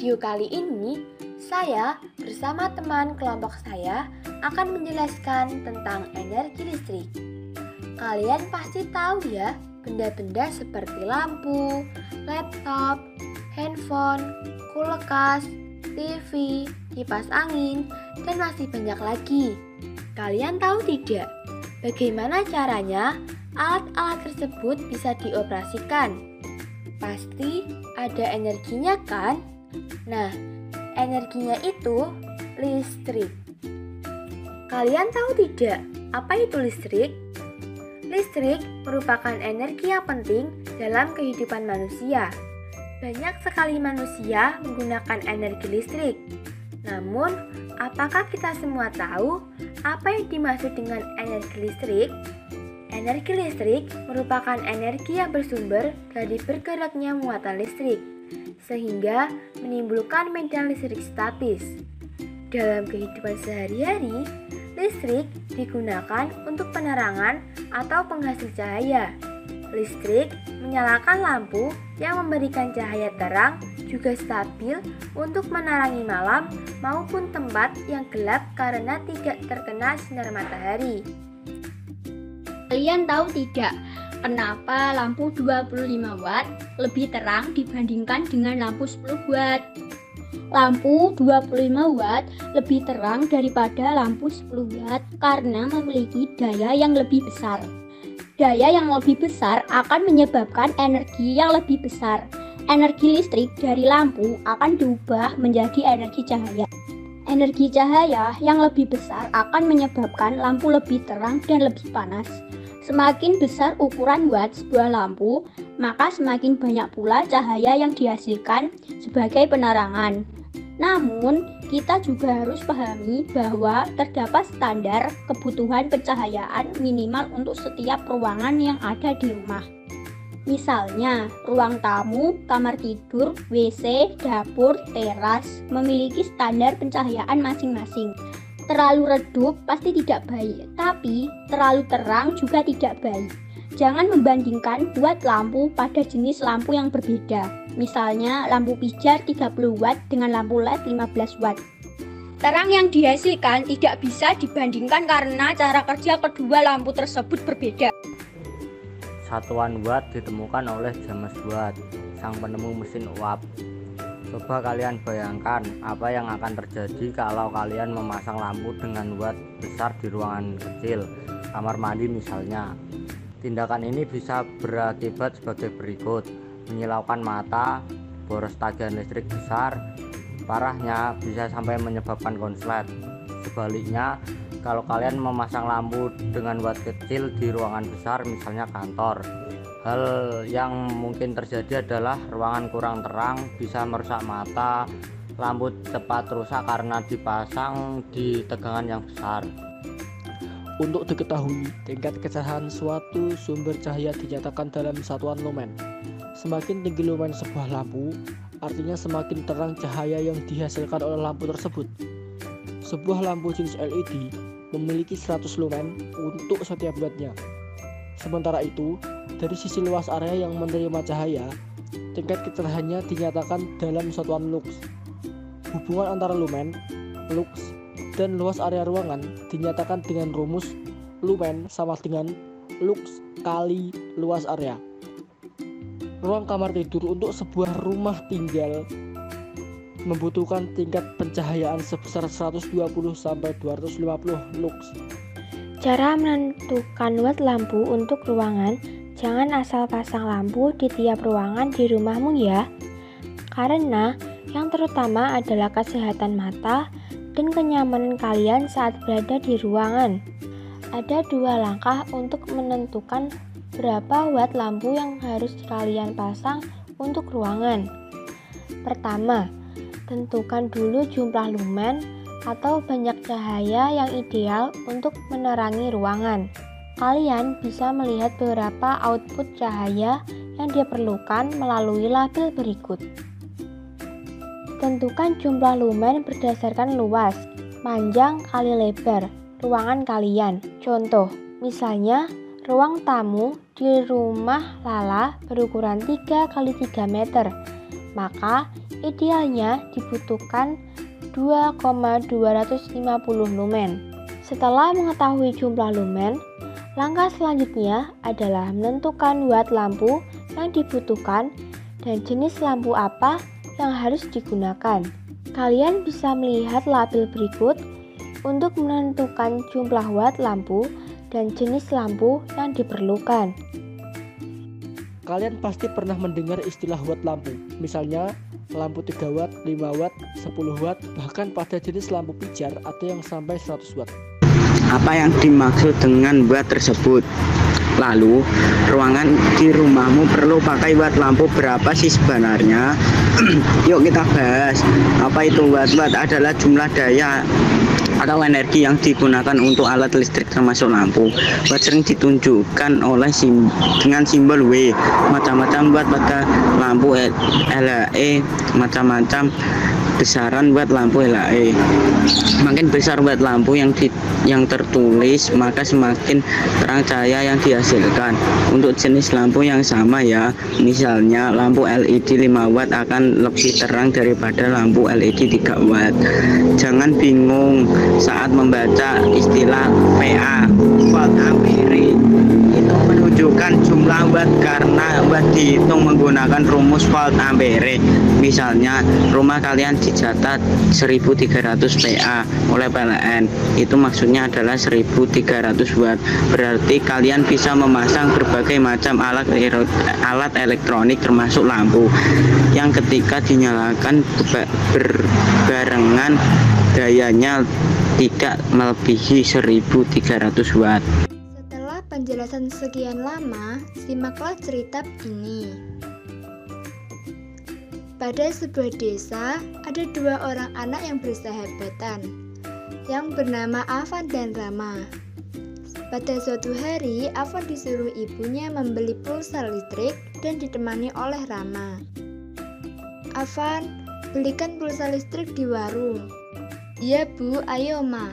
video kali ini, saya bersama teman kelompok saya akan menjelaskan tentang energi listrik. Kalian pasti tahu ya, benda-benda seperti lampu, laptop, handphone, kulkas, TV, kipas angin, dan masih banyak lagi. Kalian tahu tidak, bagaimana caranya alat-alat tersebut bisa dioperasikan? Pasti ada energinya kan? Nah, energinya itu listrik. Kalian tahu tidak, apa itu listrik? Listrik merupakan energi yang penting dalam kehidupan manusia. Banyak sekali manusia menggunakan energi listrik. Namun, apakah kita semua tahu apa yang dimaksud dengan energi listrik? Energi listrik merupakan energi yang bersumber dari bergeraknya muatan listrik, sehingga menimbulkan medan listrik statis. Dalam kehidupan sehari-hari, listrik digunakan untuk penerangan atau penghasil cahaya. Listrik menyalakan lampu yang memberikan cahaya terang, juga stabil untuk menerangi malam maupun tempat yang gelap karena tidak terkena sinar matahari. Kalian tahu tidak, kenapa lampu 25 watt lebih terang dibandingkan dengan lampu 10 watt? Lampu 25 watt lebih terang daripada lampu 10 watt karena memiliki daya yang lebih besar. Daya yang lebih besar akan menyebabkan energi yang lebih besar. Energi listrik dari lampu akan diubah menjadi energi cahaya. Energi cahaya yang lebih besar akan menyebabkan lampu lebih terang dan lebih panas. Semakin besar ukuran watt sebuah lampu, maka semakin banyak pula cahaya yang dihasilkan sebagai penerangan. Namun, kita juga harus pahami bahwa terdapat standar kebutuhan pencahayaan minimal untuk setiap ruangan yang ada di rumah. Misalnya, ruang tamu, kamar tidur, WC, dapur, teras memiliki standar pencahayaan masing-masing. Terlalu redup pasti tidak baik, tapi terlalu terang juga tidak baik. Jangan membandingkan watt lampu pada jenis lampu yang berbeda. Misalnya lampu pijar 30 watt dengan lampu LED 15 watt. Terang yang dihasilkan tidak bisa dibandingkan karena cara kerja kedua lampu tersebut berbeda. Satuan watt ditemukan oleh James Watt, sang penemu mesin uap. Coba kalian bayangkan apa yang akan terjadi kalau kalian memasang lampu dengan watt besar di ruangan kecil, kamar mandi misalnya. Tindakan ini bisa berakibat sebagai berikut: menyilaukan mata, boros tagihan listrik besar, parahnya bisa sampai menyebabkan konslet. Sebaliknya, kalau kalian memasang lampu dengan watt kecil di ruangan besar misalnya kantor, hal yang mungkin terjadi adalah ruangan kurang terang, bisa merusak mata, lampu cepat rusak karena dipasang di tegangan yang besar. Untuk diketahui, tingkat kecerahan suatu sumber cahaya dinyatakan dalam satuan lumen. Semakin tinggi lumen sebuah lampu, artinya semakin terang cahaya yang dihasilkan oleh lampu tersebut. Sebuah lampu jenis LED memiliki 100 lumen untuk setiap wattnya. Sementara itu, dari sisi luas area yang menerima cahaya, tingkat kecerahannya dinyatakan dalam satuan lux. Hubungan antara lumen, lux, dan luas area ruangan dinyatakan dengan rumus lumen sama dengan lux kali luas area. Ruang kamar tidur untuk sebuah rumah tinggal membutuhkan tingkat pencahayaan sebesar 120 sampai 250 lux. Cara menentukan watt lampu untuk ruangan, jangan asal pasang lampu di tiap ruangan di rumahmu ya. Karena yang terutama adalah kesehatan mata dan kenyamanan kalian saat berada di ruangan. Ada 2 langkah untuk menentukan berapa watt lampu yang harus kalian pasang untuk ruangan. Pertama, tentukan dulu jumlah lumen atau banyak cahaya yang ideal untuk menerangi ruangan. Kalian bisa melihat beberapa output cahaya yang diperlukan melalui label berikut. Tentukan jumlah lumen berdasarkan luas, panjang kali lebar ruangan kalian. Contoh, misalnya ruang tamu di rumah Lala berukuran 3 x 3 meter. maka idealnya dibutuhkan 2,250 lumen. Setelah mengetahui jumlah lumen, langkah selanjutnya adalah menentukan watt lampu yang dibutuhkan dan jenis lampu apa yang harus digunakan. Kalian bisa melihat label berikut untuk menentukan jumlah watt lampu dan jenis lampu yang diperlukan. Kalian pasti pernah mendengar istilah watt lampu, misalnya lampu 3 watt, 5 watt, 10 watt, bahkan pada jenis lampu pijar ada yang sampai 100 watt. Apa yang dimaksud dengan watt tersebut? Lalu, ruangan di rumahmu perlu pakai watt lampu berapa sih sebenarnya? Yuk kita bahas. Apa itu watt? Watt adalah jumlah daya atau energi yang digunakan untuk alat listrik termasuk lampu. Watt sering ditunjukkan oleh dengan simbol W. Macam-macam watt pada lampu LHE, macam-macam besaran watt lampu LHE. Makin besar watt lampu yang tertulis, maka semakin terang cahaya yang dihasilkan. Untuk jenis lampu yang sama ya, misalnya lampu LED 5 watt akan lebih terang daripada lampu LED 3 watt. Jangan bingung saat membaca istilah VA, volt ampere. Itu menunjukkan jumlah watt karena watt dihitung menggunakan rumus volt ampere. Misalnya rumah kalian dicatat 1300 PA oleh PLN, itu maksudnya adalah 1300 watt. Berarti kalian bisa memasang berbagai macam alat elektronik termasuk lampu yang ketika dinyalakan berbarengan dayanya tidak melebihi 1300 watt. Setelah penjelasan sekian lama, simaklah cerita ini. Pada sebuah desa, ada 2 orang anak yang bersahabatan, yang bernama Afan dan Rama. Pada suatu hari, Afan disuruh ibunya membeli pulsa listrik dan ditemani oleh Rama. Afan, belikan pulsa listrik di warung. Iya bu, ayo ma.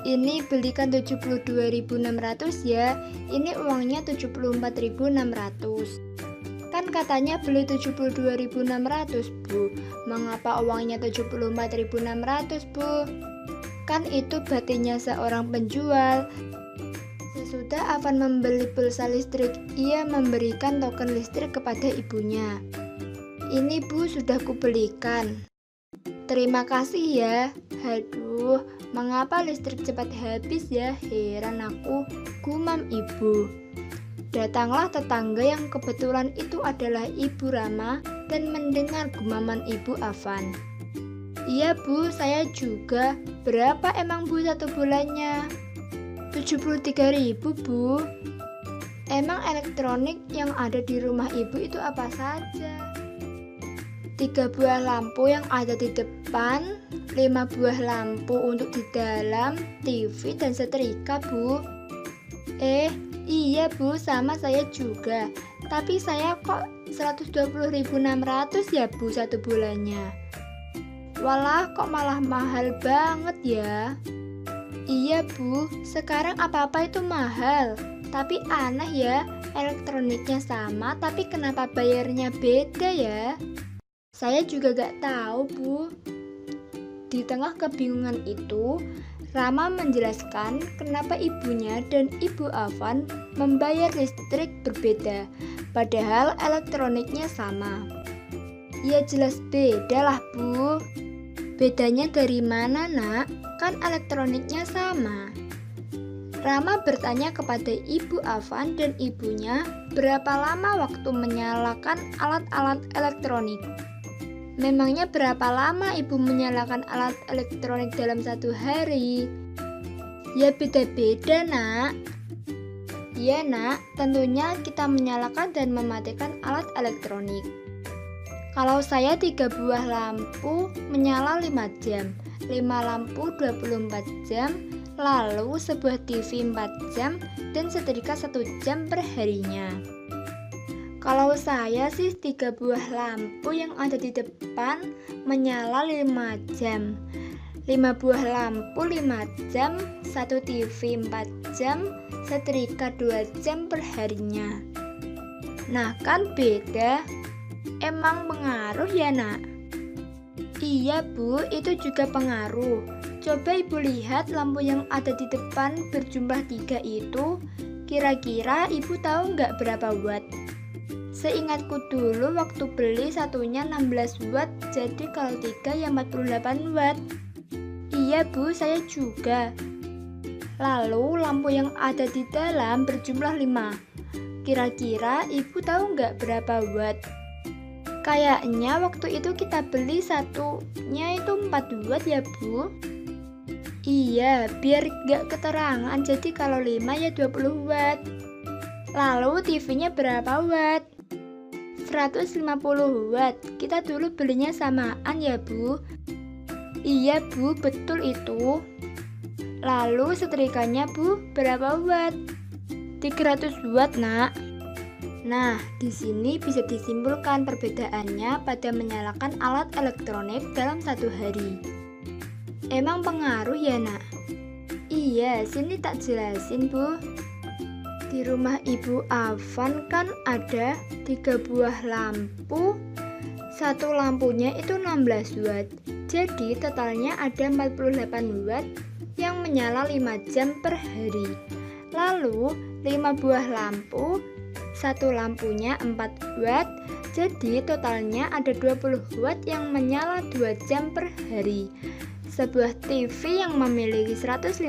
Ini belikan 72.600 ya, ini uangnya 74.600. Kan katanya beli 72.600 bu, mengapa uangnya 74.600 bu? Kan itu batinnya seorang penjual. Sesudah Afan membeli pulsa listrik, ia memberikan token listrik kepada ibunya. Ini bu, sudah kubelikan. Terima kasih ya. Aduh, mengapa listrik cepat habis ya? Heran aku, gumam ibu. Datanglah tetangga yang kebetulan itu adalah Ibu Rama dan mendengar gumaman Ibu Afan. Iya bu, saya juga. Berapa emang bu satu bulannya? 73.000 bu. Emang elektronik yang ada di rumah ibu itu apa saja? 3 buah lampu yang ada di depan, 5 buah lampu untuk di dalam, TV dan setrika bu. Iya bu, sama saya juga. Tapi saya kok 120.600 ya bu satu bulannya. Walah, kok malah mahal banget ya. Iya bu, sekarang apa-apa itu mahal. Tapi aneh ya, elektroniknya sama tapi kenapa bayarnya beda ya? Saya juga gak tahu bu. Di tengah kebingungan itu, Rama menjelaskan kenapa ibunya dan Ibu Afan membayar listrik berbeda, padahal elektroniknya sama. Ya jelas beda lah bu. Bedanya dari mana nak? Kan elektroniknya sama. Rama bertanya kepada Ibu Afan dan ibunya berapa lama waktu menyalakan alat-alat elektronik. Memangnya berapa lama ibu menyalakan alat elektronik dalam satu hari? Ya beda-beda nak. Iya nak, tentunya kita menyalakan dan mematikan alat elektronik. Kalau saya 3 buah lampu menyala 5 jam, 5 lampu 24 jam, lalu sebuah TV 4 jam, dan setrika 1 jam per harinya. Kalau saya sih 3 buah lampu yang ada di depan menyala 5 jam, 5 buah lampu 5 jam, 1 TV 4 jam, setrika 2 jam per harinya. Nah kan beda. Emang pengaruh ya nak? Iya Bu, itu juga pengaruh. Coba Ibu lihat lampu yang ada di depan berjumlah 3 itu, kira-kira Ibu tahu nggak berapa watt? Seingatku dulu waktu beli satunya 16 watt, jadi kalau 3 ya 48 watt. Iya Bu, saya juga. Lalu lampu yang ada di dalam berjumlah 5. Kira-kira Ibu tahu nggak berapa watt? Kayaknya waktu itu kita beli satunya itu 4 watt ya Bu? Iya, biar nggak keterangan, jadi kalau 5 ya 20 watt. Lalu TV-nya berapa watt? 150 watt. Kita dulu belinya samaan ya Bu? Iya Bu, betul itu. Lalu setrikanya Bu, berapa watt? 300 watt nak. Nah, di sini bisa disimpulkan perbedaannya pada menyalakan alat elektronik dalam satu hari. Emang pengaruh ya nak? Iya, sini tak jelasin Bu. Di rumah Ibu Afan kan ada 3 buah lampu. Satu lampunya itu 16 watt. Jadi totalnya ada 48 watt yang menyala 5 jam per hari. Lalu 5 buah lampu, satu lampunya 4 watt, jadi totalnya ada 20 watt yang menyala 2 jam per hari. Sebuah TV yang memiliki 150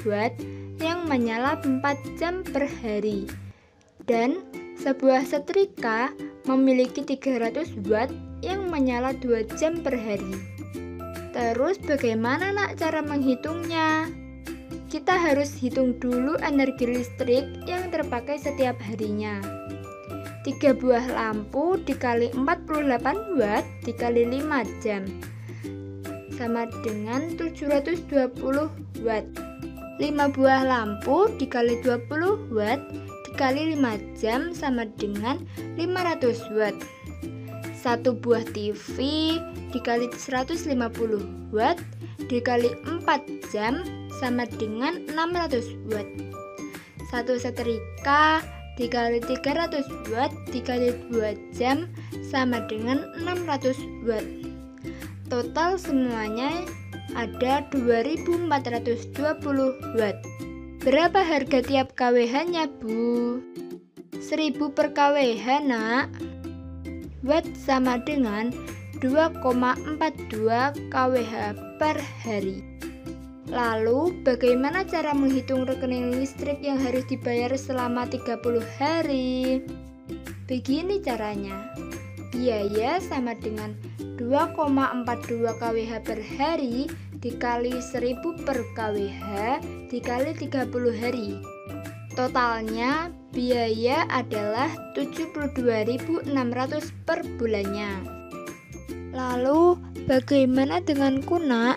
watt yang menyala 4 jam per hari. Dan sebuah setrika memiliki 300 watt yang menyala 2 jam per hari. Terus bagaimana nak cara menghitungnya? Kita harus hitung dulu energi listrik yang terpakai setiap harinya. 3 buah lampu dikali 48 watt dikali 5 jam sama dengan 720 watt. 5 buah lampu dikali 20 watt dikali 5 jam sama dengan 500 watt. 1 buah TV dikali 150 watt dikali 4 jam sama dengan 600 watt. 1 setrika dikali 300 watt dikali 2 jam sama dengan 600 watt. Total semuanya ada 2420 watt. Berapa harga tiap kWh-nya Bu? 1000 per kWh nak. Watt sama dengan 2,42 kWh per hari. Lalu, bagaimana cara menghitung rekening listrik yang harus dibayar selama 30 hari? Begini caranya. Biaya sama dengan 2,42 kWh per hari dikali 1000 per kWh dikali 30 hari. Totalnya biaya adalah 72.600 per bulannya. Lalu, bagaimana dengan Kuna?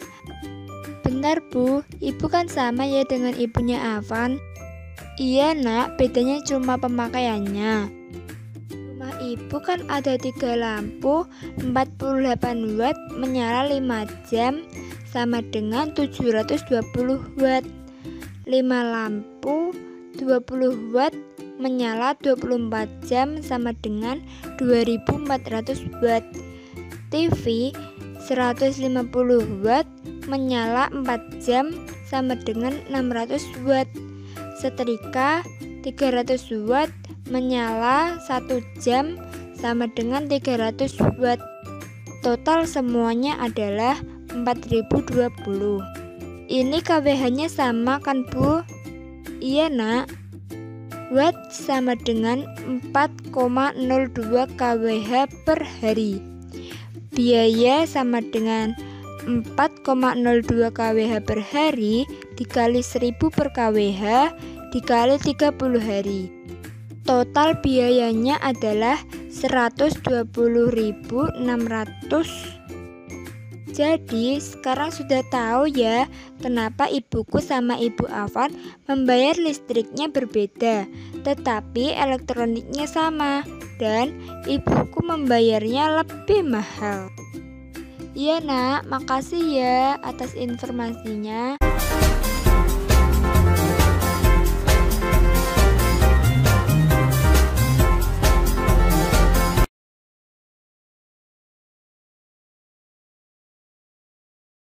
Bentar Bu, Ibu kan sama ya dengan ibunya Afan? Iya nak, bedanya cuma pemakaiannya. Rumah Ibu kan ada 3 lampu, 48 watt menyala 5 jam sama dengan 720 watt. 5 lampu, 20 watt menyala 24 jam sama dengan 2400 watt. TV 150 watt menyala 4 jam sama dengan 600 watt. Setrika 300 watt menyala 1 jam sama dengan 300 watt. Total semuanya adalah 4020. Ini kWh-nya sama kan Bu? Iya nak. Watt sama dengan 4,02 kWh per hari. Biaya sama dengan 4,02 kWh per hari dikali 1000 per kWh dikali 30 hari. Total biayanya adalah 120.600. Jadi sekarang sudah tahu ya kenapa ibuku sama Ibu Afan membayar listriknya berbeda, tetapi elektroniknya sama dan ibuku membayarnya lebih mahal. Iya nak, makasih ya atas informasinya.